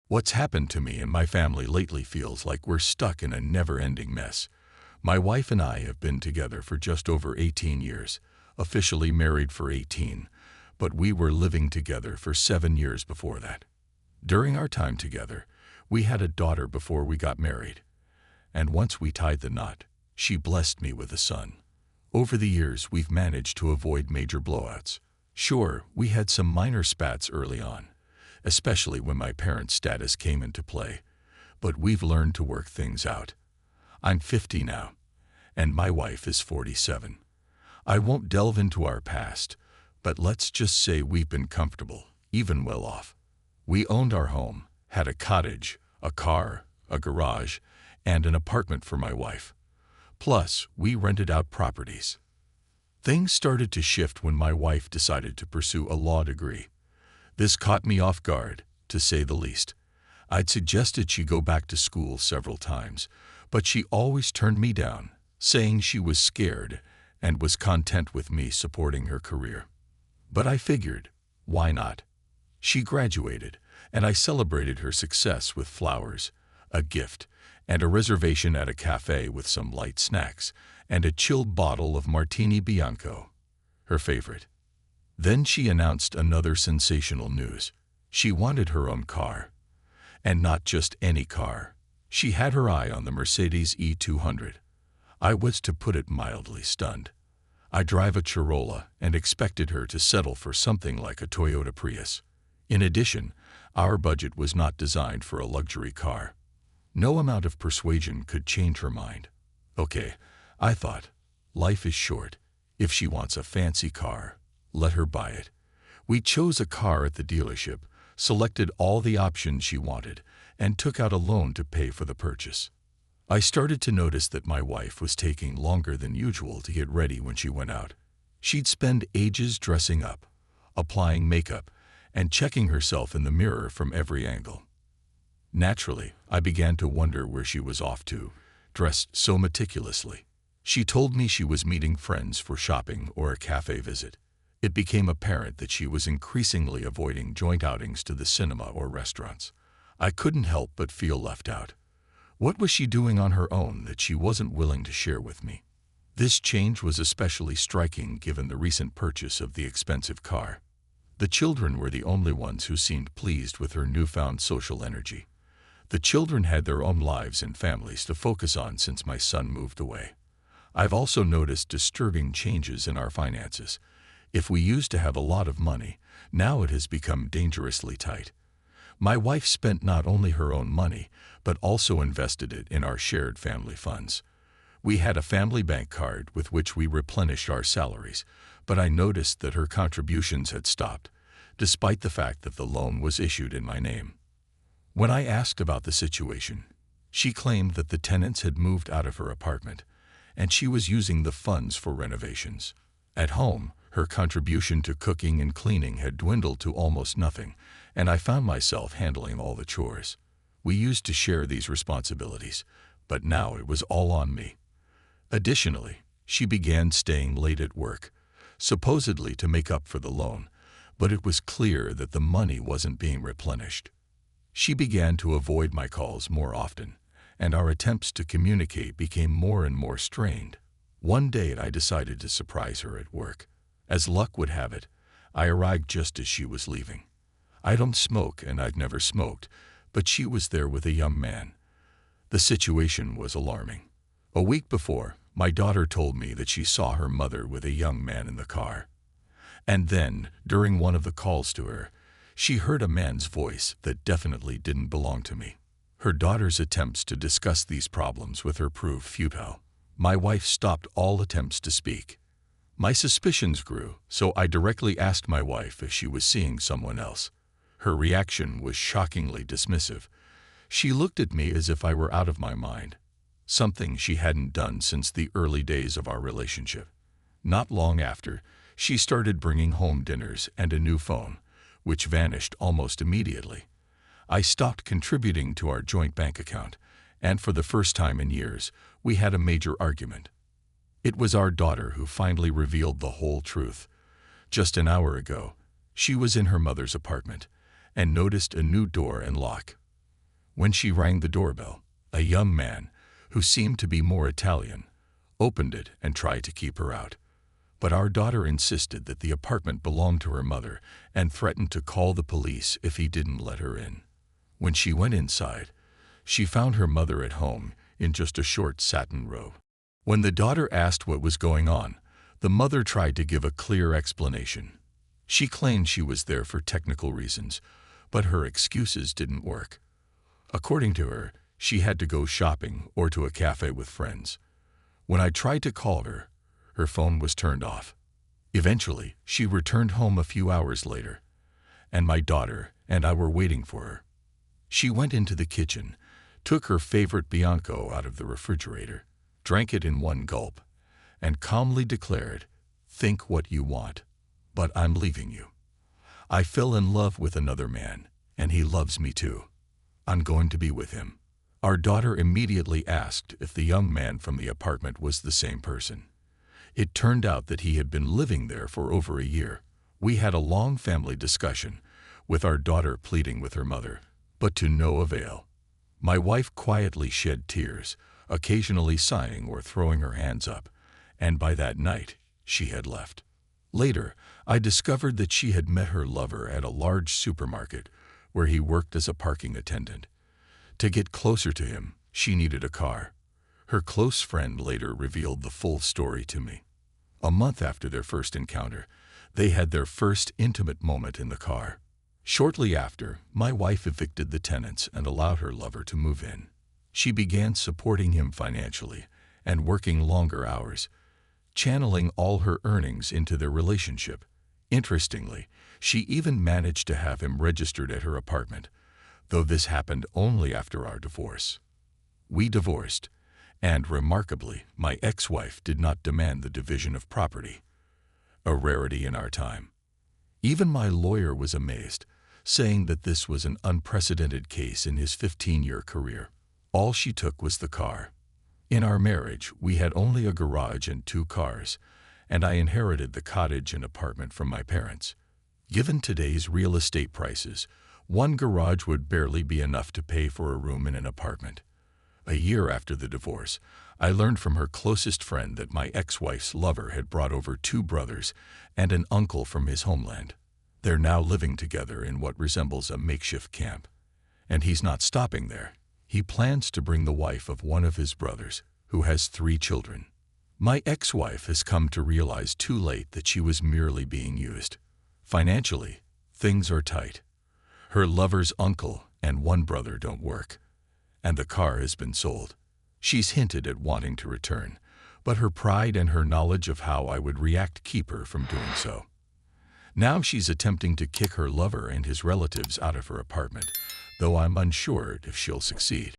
What's happened to me and my family lately feels like we're stuck in a never-ending mess. My wife and I have been together for just over 18 years, officially married for 18, but we were living together for 7 years before that. During our time together, we had a daughter before we got married, and once we tied the knot, she blessed me with a son. Over the years, we've managed to avoid major blowouts. Sure, we had some minor spats early on, especially when my parents' status came into play, but we've learned to work things out. I'm 50 now, and my wife is 47. I won't delve into our past, but let's just say we've been comfortable, even well off. We owned our home, had a cottage, a car, a garage, and an apartment for my wife. Plus, we rented out properties. Things started to shift when my wife decided to pursue a law degree. This caught me off guard, to say the least. I'd suggested she go back to school several times, but she always turned me down, saying she was scared and was content with me supporting her career. But I figured, why not? She graduated, and I celebrated her success with flowers, a gift, and a reservation at a cafe with some light snacks and a chilled bottle of Martini Bianco, her favorite. Then she announced another sensational news. She wanted her own car. And not just any car. She had her eye on the Mercedes E200. I was, to put it mildly, stunned. I drive a Corolla and expected her to settle for something like a Toyota Prius. In addition, our budget was not designed for a luxury car. No amount of persuasion could change her mind. Okay, I thought, life is short. If she wants a fancy car, let her buy it. We chose a car at the dealership, selected all the options she wanted, and took out a loan to pay for the purchase. I started to notice that my wife was taking longer than usual to get ready when she went out. She'd spend ages dressing up, applying makeup, and checking herself in the mirror from every angle. Naturally, I began to wonder where she was off to, dressed so meticulously. She told me she was meeting friends for shopping or a cafe visit. It became apparent that she was increasingly avoiding joint outings to the cinema or restaurants. I couldn't help but feel left out. What was she doing on her own that she wasn't willing to share with me? This change was especially striking given the recent purchase of the expensive car. The children were the only ones who seemed pleased with her newfound social energy. The children had their own lives and families to focus on since my son moved away. I've also noticed disturbing changes in our finances. If we used to have a lot of money, now it has become dangerously tight. My wife spent not only her own money, but also invested it in our shared family funds. We had a family bank card with which we replenished our salaries, but I noticed that her contributions had stopped, despite the fact that the loan was issued in my name. When I asked about the situation, she claimed that the tenants had moved out of her apartment, and she was using the funds for renovations. At home, her contribution to cooking and cleaning had dwindled to almost nothing, and I found myself handling all the chores. We used to share these responsibilities, but now it was all on me. Additionally, she began staying late at work, supposedly to make up for the loan, but it was clear that the money wasn't being replenished. She began to avoid my calls more often, and our attempts to communicate became more and more strained. One day I decided to surprise her at work. As luck would have it, I arrived just as she was leaving. I don't smoke and I'd never smoked, but she was there with a young man. The situation was alarming. A week before, my daughter told me that she saw her mother with a young man in the car. And then, during one of the calls to her, she heard a man's voice that definitely didn't belong to me. Her daughter's attempts to discuss these problems with her proved futile. My wife stopped all attempts to speak. My suspicions grew, so I directly asked my wife if she was seeing someone else. Her reaction was shockingly dismissive. She looked at me as if I were out of my mind, something she hadn't done since the early days of our relationship. Not long after, she started bringing home dinners and a new phone, which vanished almost immediately. I stopped contributing to our joint bank account, and for the first time in years, we had a major argument. It was our daughter who finally revealed the whole truth. Just an hour ago, she was in her mother's apartment and noticed a new door and lock. When she rang the doorbell, a young man, who seemed to be more Italian, opened it and tried to keep her out. But our daughter insisted that the apartment belonged to her mother and threatened to call the police if he didn't let her in. When she went inside, she found her mother at home in just a short satin robe. When the daughter asked what was going on, the mother tried to give a clear explanation. She claimed she was there for technical reasons, but her excuses didn't work. According to her, she had to go shopping or to a cafe with friends. When I tried to call her, her phone was turned off. Eventually, she returned home a few hours later, and my daughter and I were waiting for her. She went into the kitchen, took her favorite Bianco out of the refrigerator, drank it in one gulp, and calmly declared, "Think what you want, but I'm leaving you. I fell in love with another man, and he loves me too. I'm going to be with him." Our daughter immediately asked if the young man from the apartment was the same person. It turned out that he had been living there for over a year. We had a long family discussion, with our daughter pleading with her mother, but to no avail. My wife quietly shed tears, occasionally sighing or throwing her hands up, and by that night, she had left. Later, I discovered that she had met her lover at a large supermarket where he worked as a parking attendant. To get closer to him, she needed a car. Her close friend later revealed the full story to me. A month after their first encounter, they had their first intimate moment in the car. Shortly after, my wife evicted the tenants and allowed her lover to move in. She began supporting him financially and working longer hours, channeling all her earnings into their relationship. Interestingly, she even managed to have him registered at her apartment, though this happened only after our divorce. We divorced, and remarkably, my ex-wife did not demand the division of property, a rarity in our time. Even my lawyer was amazed, saying that this was an unprecedented case in his 15-year career. All she took was the car. In our marriage, we had only a garage and 2 cars, and I inherited the cottage and apartment from my parents. Given today's real estate prices, 1 garage would barely be enough to pay for a room in an apartment. A year after the divorce, I learned from her closest friend that my ex-wife's lover had brought over 2 brothers and an uncle from his homeland. They're now living together in what resembles a makeshift camp. And he's not stopping there. He plans to bring the wife of one of his brothers, who has 3 children. My ex-wife has come to realize too late that she was merely being used. Financially, things are tight. Her lover's uncle and 1 brother don't work, and the car has been sold. She's hinted at wanting to return, but her pride and her knowledge of how I would react keep her from doing so. Now she's attempting to kick her lover and his relatives out of her apartment, though I'm unsure if she'll succeed.